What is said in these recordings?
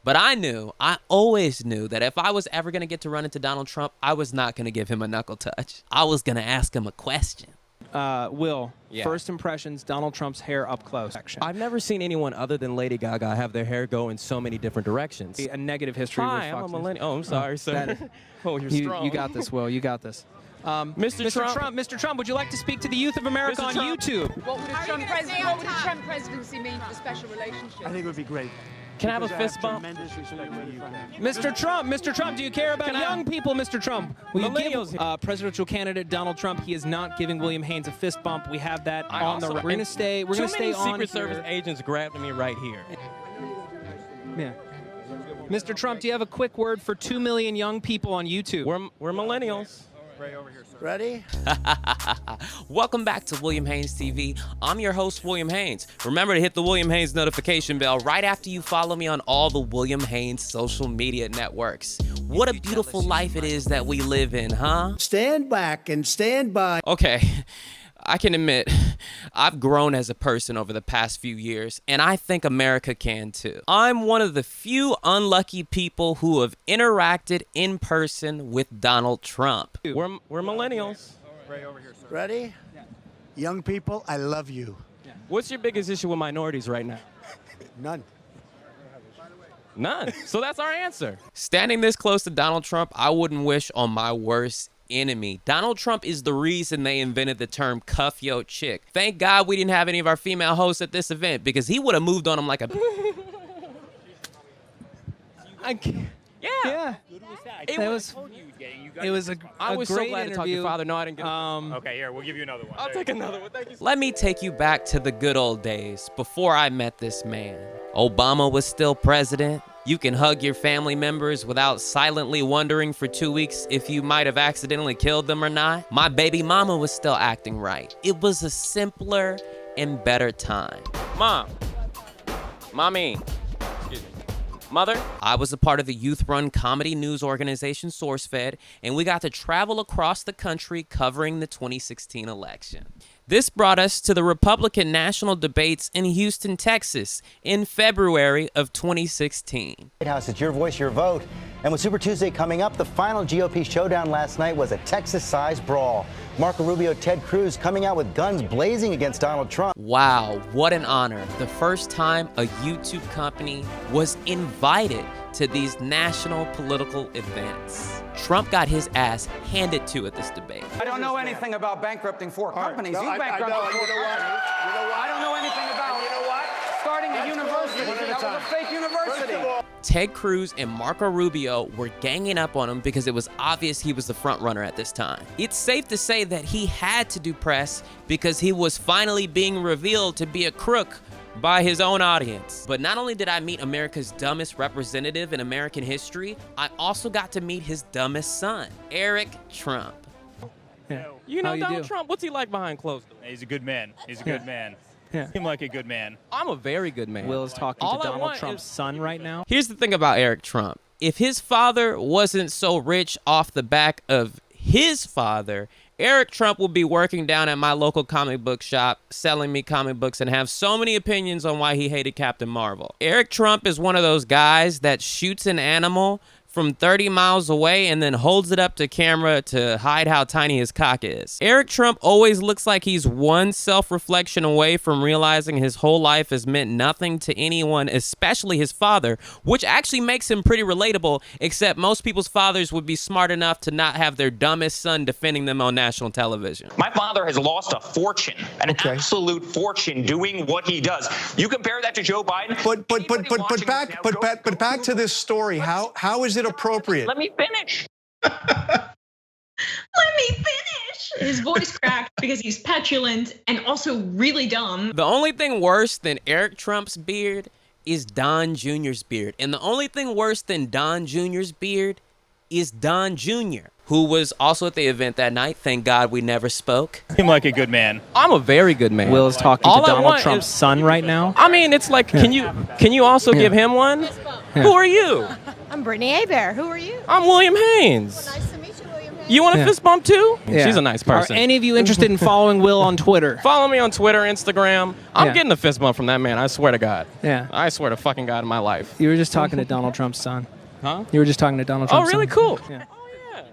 But I always knew that if I was ever going to get to run into Donald Trump, I was not going to give him a knuckle touch. I was going to ask him a question. Will, first impressions, Donald Trump's hair up close. I've never seen anyone other than Lady Gaga have their hair go in so many different directions. A negative history with Fox I'm a News. millennial. Oh, I'm sorry, sir. Oh, you're strong. You got this, Will. You got this. Mr. Trump. Mr. Trump, would you like to speak to the youth of America on YouTube? What would a Trump presidency mean for the special relationship? I think it would be great. Can I have a fist bump? Mr. Trump, do you care about young people, Mr. Trump? Will you Millennials. give presidential candidate Donald Trump? He is not giving William Haynes a fist bump. We have that on the. We're gonna stay. We're gonna stay on. Secret Service agents grabbed me right here. Yeah. Mr. Trump, do you have a quick word for 2 million young people on YouTube? We're millennials. Ready? Welcome back to William Haynes TV. I'm your host, William Haynes. Remember to hit the William Haynes notification bell right after you follow me on all the William Haynes social media networks. What a beautiful life it is that we live in, huh? Stand back and stand by. Okay, I can admit, I've grown as a person over the past few years, and I think America can too. I'm one of the few unlucky people who have interacted in person with Donald Trump. We're millennials. Ready? Young people, I love you. What's your biggest issue with minorities right now? None. None. So that's our answer. Standing this close to Donald Trump, I wouldn't wish on my worst enemy. Donald Trump is the reason they invented the term cuff yo chick. Thank God we didn't have any of our female hosts at this event, because he would have moved on him like a... Yeah. It was a I was great so glad to talk to your father. No, I didn't get Okay, here, we'll give you another one. I'll take another one. Thank you. Let me take you back to the good old days before I met this man. Obama was still president. You can hug your family members without silently wondering for 2 weeks if you might have accidentally killed them or not. My baby mama was still acting right. It was a simpler and better time. Mommy. Excuse me. Mother. I was a part of the youth-run comedy news organization SourceFed, and we got to travel across the country covering the 2016 election. This brought us to the Republican national debates in Houston, Texas in February of 2016. White House, it's your voice, your vote. And with Super Tuesday coming up, the final GOP showdown last night was a Texas-sized brawl. Marco Rubio, Ted Cruz coming out with guns blazing against Donald Trump. Wow, what an honor. The first time a YouTube company was invited to these national political events. Trump got his ass handed to at this debate. I don't know anything about bankrupting four companies. No, You bankrupted I know, four you know what? companies. You know what? I don't know anything about starting a university. One at a That was time. a fake university. Ted Cruz and Marco Rubio were ganging up on him because it was obvious he was the front runner at this time. It's safe to say that he had to do press because he was finally being revealed to be a crook by his own audience. But not only did I meet America's dumbest representative in American history, I also got to meet his dumbest son, Eric Trump. You know How you Donald do? Trump? What's he like behind closed doors? He's a good man. He's a good man. Yeah. Seem like a good man. I'm a very good man. Will is talking All to I Donald want Trump's is- son right now. Here's the thing about Eric Trump. If his father wasn't so rich off the back of his father, Eric Trump will be working down at my local comic book shop, selling me comic books, and have so many opinions on why he hated Captain Marvel. Eric Trump is one of those guys that shoots an animal from 30 miles away and then holds it up to camera to hide how tiny his cock is. Eric Trump always looks like he's one self-reflection away from realizing his whole life has meant nothing to anyone, especially his father, which actually makes him pretty relatable, except most people's fathers would be smart enough to not have their dumbest son defending them on national television. My father has lost a fortune, an absolute fortune, doing what he does. You compare that to Joe Biden. But back to this story. How is it appropriate? Let me finish. Let me finish. His voice cracked because he's petulant and also really dumb. The only thing worse than Eric Trump's beard is Don Jr.'s beard. And the only thing worse than Don Jr.'s beard is Don Jr., who was also at the event that night. Thank God we never spoke. Seem like a good man. I'm a very good man. Will is talking All to I Donald want Trump's is- son right now. I mean, it's like, can you also give him one? Who are you? I'm Brittany Hebert. Who are you? I'm William Haynes. Nice to meet you, William You want a fist bump too? Yeah. She's a nice person. Are any of you interested in following Will on Twitter? Follow me on Twitter, Instagram. I'm getting a fist bump from that man. I swear to God. Yeah. I swear to fucking God in my life. You were just talking to Donald Trump's son. Huh? You were just talking to Donald Trump's son. Oh, really? Cool. Yeah.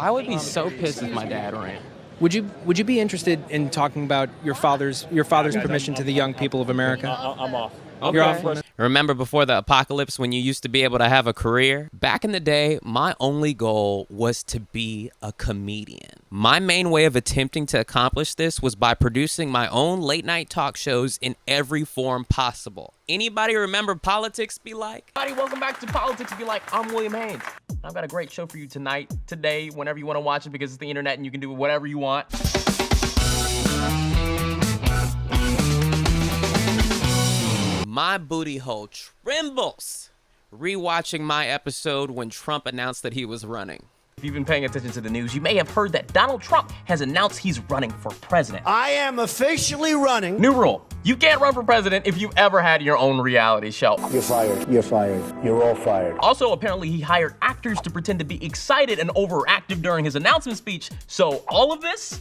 I would be so pissed if my dad ran. Would you be interested in talking about your father's permission to the young people of America? I'm off. Okay. You're off. Remember before the apocalypse when you used to be able to have a career? Back in the day, my only goal was to be a comedian. My main way of attempting to accomplish this was by producing my own late night talk shows in every form possible. Anybody remember Politics Be Like? Everybody, welcome back to Politics Be Like. I'm William Haynes. I've got a great show for you tonight, today, whenever you want to watch it because it's the internet and you can do whatever you want. My booty hole trembles rewatching my episode when Trump announced that he was running. If you've been paying attention to the news, you may have heard that Donald Trump has announced he's running for president. I am officially running. New rule. You can't run for president if you've ever had your own reality show. You're fired. You're fired. You're all fired. Also, apparently he hired actors to pretend to be excited and overactive during his announcement speech. So all of this,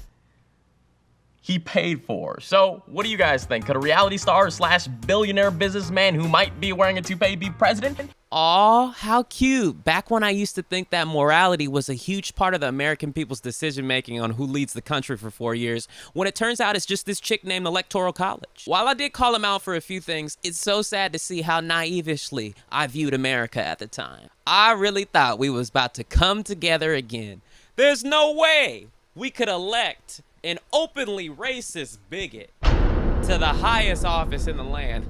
he paid for. So what do you guys think? Could a reality star / billionaire businessman who might be wearing a toupee be president? Aw, how cute. Back when I used to think that morality was a huge part of the American people's decision-making on who leads the country for 4 years, when it turns out it's just this chick named Electoral College. While I did call him out for a few things, it's so sad to see how naively I viewed America at the time. I really thought we was about to come together again. There's no way we could elect an openly racist bigot to the highest office in the land.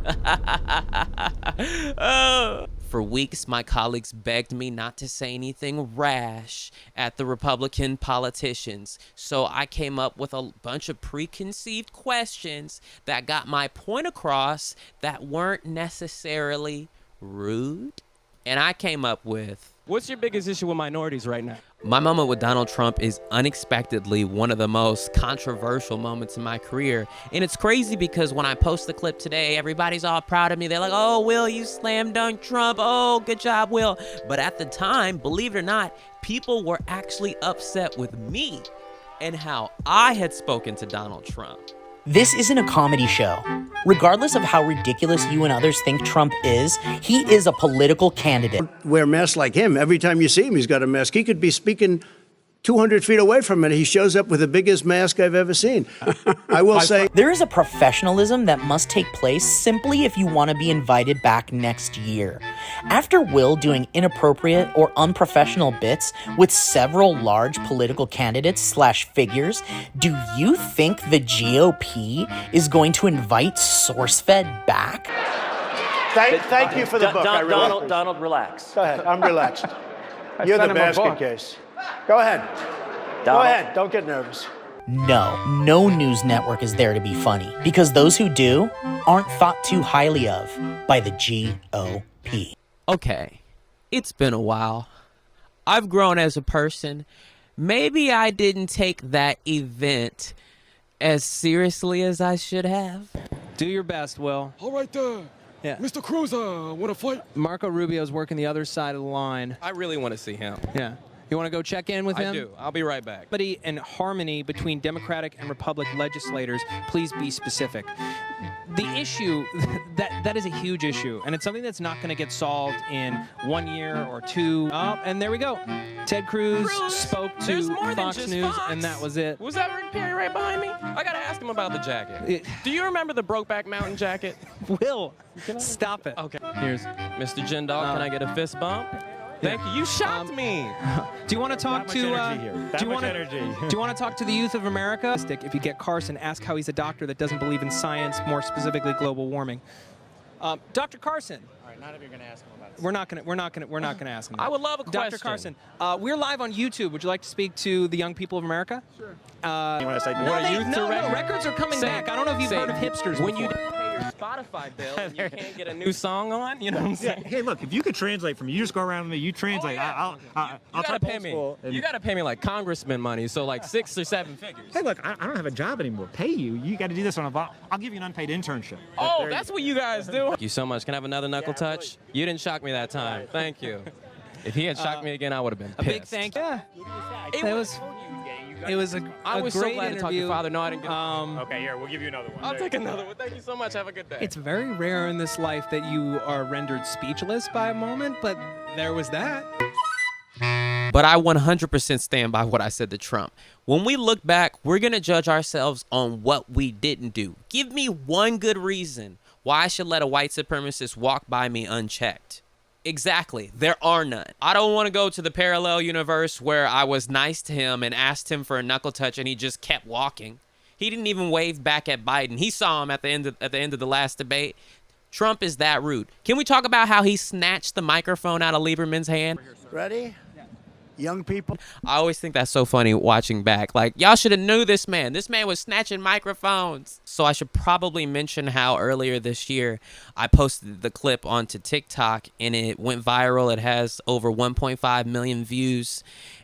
For weeks, my colleagues begged me not to say anything rash at the Republican politicians, so I came up with a bunch of preconceived questions that got my point across that weren't necessarily rude. And I came up with, what's your biggest issue with minorities right now? My moment with Donald Trump is unexpectedly one of the most controversial moments in my career. And it's crazy because when I post the clip today, everybody's all proud of me. They're like, oh, Will, you slam dunk Trump. Oh, good job, Will. But at the time, believe it or not, people were actually upset with me and how I had spoken to Donald Trump. This isn't a comedy show. Regardless of how ridiculous you and others think Trump is, he is a political candidate. Wear masks like him. Every time you see him, he's got a mask. He could be speaking 200 feet away from it. He shows up with the biggest mask I've ever seen. I will say, there is a professionalism that must take place simply if you want to be invited back next year. After Will doing inappropriate or unprofessional bits with several large political candidates / figures, do you think the GOP is going to invite SourceFed back? Thank you for the book. Donald, relax. Go ahead. I'm relaxed. You're the basket case. Go ahead. Go ahead. Don't get nervous. No news network is there to be funny, because those who do aren't thought too highly of by the GOP. Okay, it's been a while. I've grown as a person. Maybe I didn't take that event as seriously as I should have. Do your best, Will. All right there. Yeah. Mr. Cruz, want to fight? Marco Rubio's working the other side of the line. I really want to see him. Yeah. You want to go check in with him? I do. I'll be right back. And harmony between Democratic and Republican legislators, please be specific. The issue, that is a huge issue, and it's something that's not going to get solved in 1 year or two. Oh, and there we go. Ted Cruz spoke to Fox News, and that was it. Was that Rick Perry right behind me? I got to ask him about the jacket. Do you remember the Brokeback Mountain jacket? Will, stop it. Okay. Here's Mr. Jindal, can I get a fist bump? Thank you. You shocked me. Do you want to talk to? Do you want to talk to the youth of America? If you get Carson, ask how he's a doctor that doesn't believe in science, more specifically global warming. Dr. Carson. All right, not if you're going to ask him about this. We're not gonna ask him. That. I would love a question. Dr. Carson, we're live on YouTube. Would you like to speak to the young people of America? Sure. You want to say no, records are coming back. I don't know if you've heard of hipsters when before. You didn't pay your Spotify bill and you can't get a new song on, you know what I'm saying? Hey, look, if you could translate for me, you just go around with me, you translate. Oh, yeah. I'll gotta pay me. You got to pay me like congressman money, so like 6 or 7 figures. Hey, look, I don't have a job anymore. Pay you. You got to do this on I'll give you an unpaid internship. Oh, that's what you guys do. Thank you so much. Can I have another knuckle touch? You didn't shock me that time. Thank you. If he had shocked me again, I would have been pissed. A big thank you. Yeah. It was It was a I was so great glad to talk to interview. your father. No, I didn't get Okay, here, we'll give you another one. I'll take another one. Thank you so much. Have a good day. It's very rare in this life that you are rendered speechless by a moment, but there was that. But I 100% stand by what I said to Trump. When we look back, we're going to judge ourselves on what we didn't do. Give me one good reason why I should let a white supremacist walk by me unchecked. Exactly. There are none. I don't want to go to the parallel universe where I was nice to him and asked him for a knuckle touch and he just kept walking. He didn't even wave back at Biden. He saw him at the end of the last debate. Trump is that rude. Can we talk about how he snatched the microphone out of Lieberman's hand? Ready? Young people. I always think that's so funny watching back. Like, y'all should have knew this man. This man was snatching microphones. So I should probably mention how earlier this year I posted the clip onto TikTok and it went viral. It has over 1.5 million views.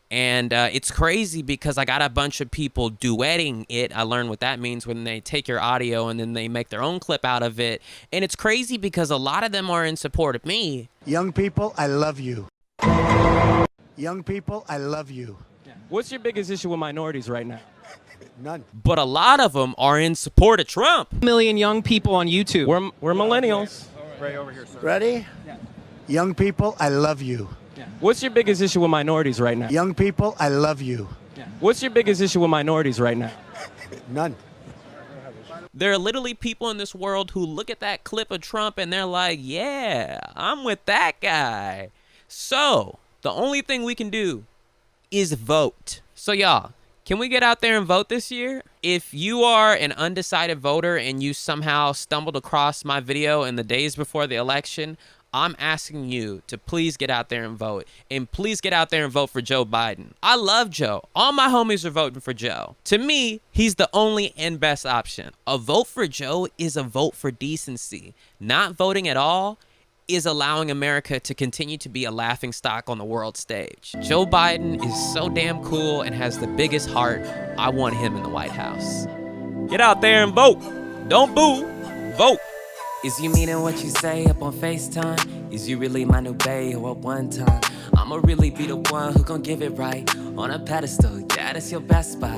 And it's crazy because I got a bunch of people duetting it. I learned what that means when they take your audio and then they make their own clip out of it. And it's crazy because a lot of them are in support of me. Young people, I love you. Young people, I love you. What's your biggest issue with minorities right now? None. But a lot of them are in support of Trump. 1 million young people on YouTube. We're millennials. Right over here, sir. Ready? Young people, I love you. What's your biggest issue with minorities right now? Young people, I love you. What's your biggest issue with minorities right now? None. There are literally people in this world who look at that clip of Trump and they're like, yeah, I'm with that guy. So the only thing we can do is vote. So y'all, can we get out there and vote this year? If you are an undecided voter and you somehow stumbled across my video in the days before the election, I'm asking you to please get out there and vote. And please get out there and vote for Joe Biden. I love Joe. All my homies are voting for Joe. To me, he's the only and best option. A vote for Joe is a vote for decency. Not voting at all is allowing America to continue to be a laughingstock on the world stage. Joe Biden is so damn cool and has the biggest heart. I want him in the White House. Get out there and vote. Don't boo. Vote. Is you meaning what you say up on FaceTime? Is you really my new bae or at one time? I'ma really be the one who gon' give it right on a pedestal. Yeah, that's your best spot.